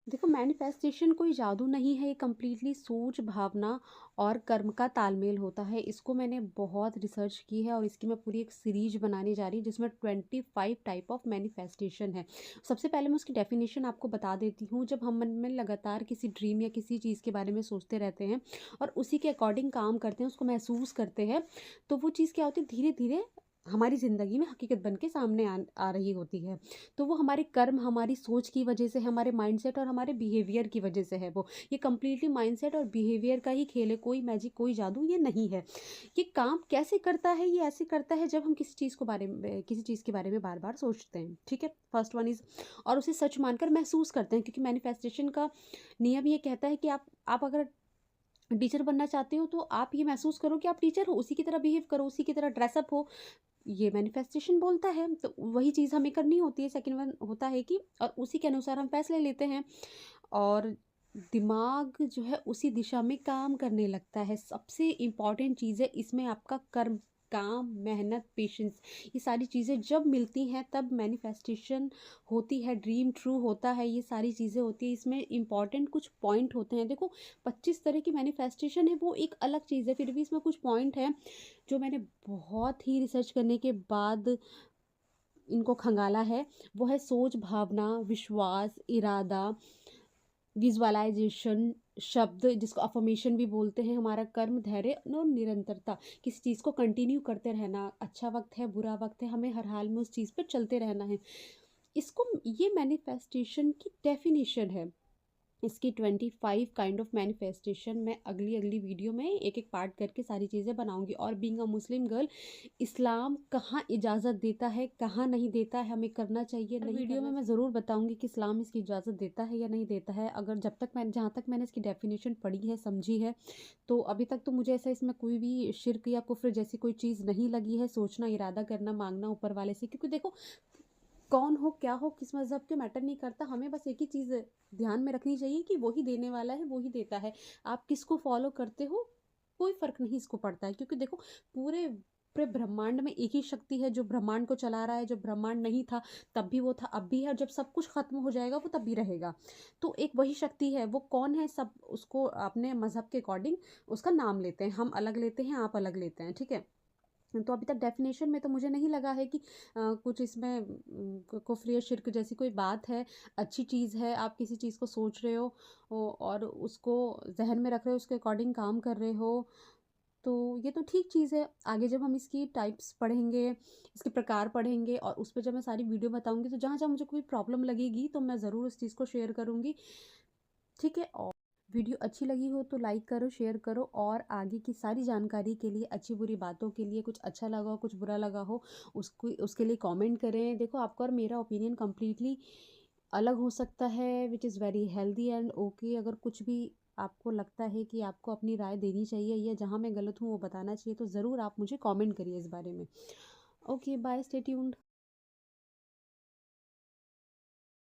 देखो, मैनिफेस्टेशन कोई जादू नहीं है, ये कंप्लीटली सोच, भावना और कर्म का तालमेल होता है। इसको मैंने बहुत रिसर्च की है और इसकी मैं पूरी एक सीरीज बनाने जा रही हूँ जिसमें 25 टाइप ऑफ मैनिफेस्टेशन है। सबसे पहले मैं उसकी डेफिनेशन आपको बता देती हूँ। जब हम मन में लगातार किसी ड्रीम या किसी चीज़ के बारे में सोचते रहते हैं और उसी के अकॉर्डिंग काम करते हैं, उसको महसूस करते हैं, तो वो चीज़ क्या होती है, धीरे धीरे हमारी ज़िंदगी में हकीकत बन के सामने आ रही होती है। तो वो हमारे कर्म, हमारी सोच की वजह से, हमारे माइंडसेट और हमारे बिहेवियर की वजह से है वो। ये कंप्लीटली माइंडसेट और बिहेवियर का ही खेल है, कोई मैजिक, कोई जादू ये नहीं है। ये काम कैसे करता है? ये ऐसे करता है जब हम किसी चीज़ के बारे में बार-बार सोचते हैं, ठीक है? फर्स्ट वन इज़, और उसे सच मानकर महसूस करते हैं, क्योंकि मैनिफेस्टेशन का नियम ये कहता है कि आप अगर टीचर बनना चाहते हो तो आप ये महसूस करो कि आप टीचर हो, उसी की तरह बिहेव करो, उसी की तरह ड्रेसअप हो। ये मैनिफेस्टेशन बोलता है, तो वही चीज़ हमें करनी होती है। सेकंड वन होता है कि और उसी के अनुसार हम फैसले लेते हैं और दिमाग जो है उसी दिशा में काम करने लगता है। सबसे इम्पॉर्टेंट चीज़ है इसमें आपका कर्म, काम, मेहनत, पेशेंस, ये सारी चीज़ें जब मिलती हैं तब मैनिफेस्टेशन होती है, ड्रीम ट्रू होता है, ये सारी चीज़ें होती हैं। इसमें इम्पॉर्टेंट कुछ पॉइंट होते हैं। देखो, 25 तरह की मैनिफेस्टेशन है, वो एक अलग चीज़ है, फिर भी इसमें कुछ पॉइंट हैं जो मैंने बहुत ही रिसर्च करने के बाद इनको खंगाला है। वो है सोच, भावना, विश्वास, इरादा, विजुअलाइजेशन, शब्द जिसको अफर्मेशन भी बोलते हैं, हमारा कर्म, धैर्य और निरंतरता। किसी चीज़ को कंटिन्यू करते रहना, अच्छा वक्त है, बुरा वक्त है, हमें हर हाल में उस चीज़ पे चलते रहना है। इसको, ये मैनिफेस्टेशन की डेफिनेशन है। इसकी 25 काइंड ऑफ मैनिफेस्टेशन मैं अगली अगली वीडियो में एक एक पार्ट करके सारी चीज़ें बनाऊंगी। और बीइंग अ मुस्लिम गर्ल, इस्लाम कहाँ इजाज़त देता है, कहाँ नहीं देता है, हमें करना चाहिए नहीं वीडियो में मैं ज़रूर बताऊंगी कि इस्लाम इसकी इजाज़त देता है या नहीं देता है। अगर जब तक मैं जहाँ तक मैंने इसकी डेफिनेशन पढ़ी है, समझी है, तो अभी तक तो मुझे ऐसा इसमें कोई भी शिर्क या कुफ्र जैसी कोई चीज़ नहीं लगी है। सोचना, इरादा करना, मांगना ऊपर वाले से, क्योंकि देखो, कौन हो, क्या हो, किस मज़हब के मैटर नहीं करता। हमें बस एक ही चीज़ ध्यान में रखनी चाहिए कि वो ही देने वाला है, वो ही देता है। आप किसको फ़ॉलो करते हो, कोई फ़र्क नहीं इसको पड़ता है, क्योंकि देखो, पूरे पूरे ब्रह्मांड में एक ही शक्ति है जो ब्रह्मांड को चला रहा है। जब ब्रह्मांड नहीं था तब भी वो था, अब भी है, और जब सब कुछ ख़त्म हो जाएगा वो तब भी रहेगा। तो एक वही शक्ति है। वो कौन है, सब उसको अपने मज़हब के अकॉर्डिंग उसका नाम लेते हैं। हम अलग लेते हैं, आप अलग लेते हैं, ठीक है? तो अभी तक डेफ़िनेशन में तो मुझे नहीं लगा है कि कुछ इसमें कुफ़्र या शिर्क जैसी कोई बात है। अच्छी चीज़ है, आप किसी चीज़ को सोच रहे हो और उसको ज़हन में रख रहे हो, उसके अकॉर्डिंग काम कर रहे हो, तो ये तो ठीक चीज़ है। आगे जब हम इसकी टाइप्स पढ़ेंगे, इसके प्रकार पढ़ेंगे और उस पे जब मैं सारी वीडियो बताऊँगी, तो जहाँ-जहाँ मुझे कोई प्रॉब्लम लगेगी तो मैं ज़रूर उस चीज़ को शेयर करूँगी, ठीक है? और वीडियो अच्छी लगी हो तो लाइक करो, शेयर करो, और आगे की सारी जानकारी के लिए, अच्छी-बुरी बातों के लिए, कुछ अच्छा लगा हो, कुछ बुरा लगा हो, उसको उसके लिए कमेंट करें। देखो, आपका और मेरा ओपिनियन कंप्लीटली अलग हो सकता है, which is very healthy and okay. अगर कुछ भी आपको लगता है कि आपको अपनी राय देनी चाहिए या जहाँ मैं गलत हूँ वो बताना चाहिए, तो ज़रूर आप मुझे कमेंट करिए इस बारे में। Okay, bye, stay tuned.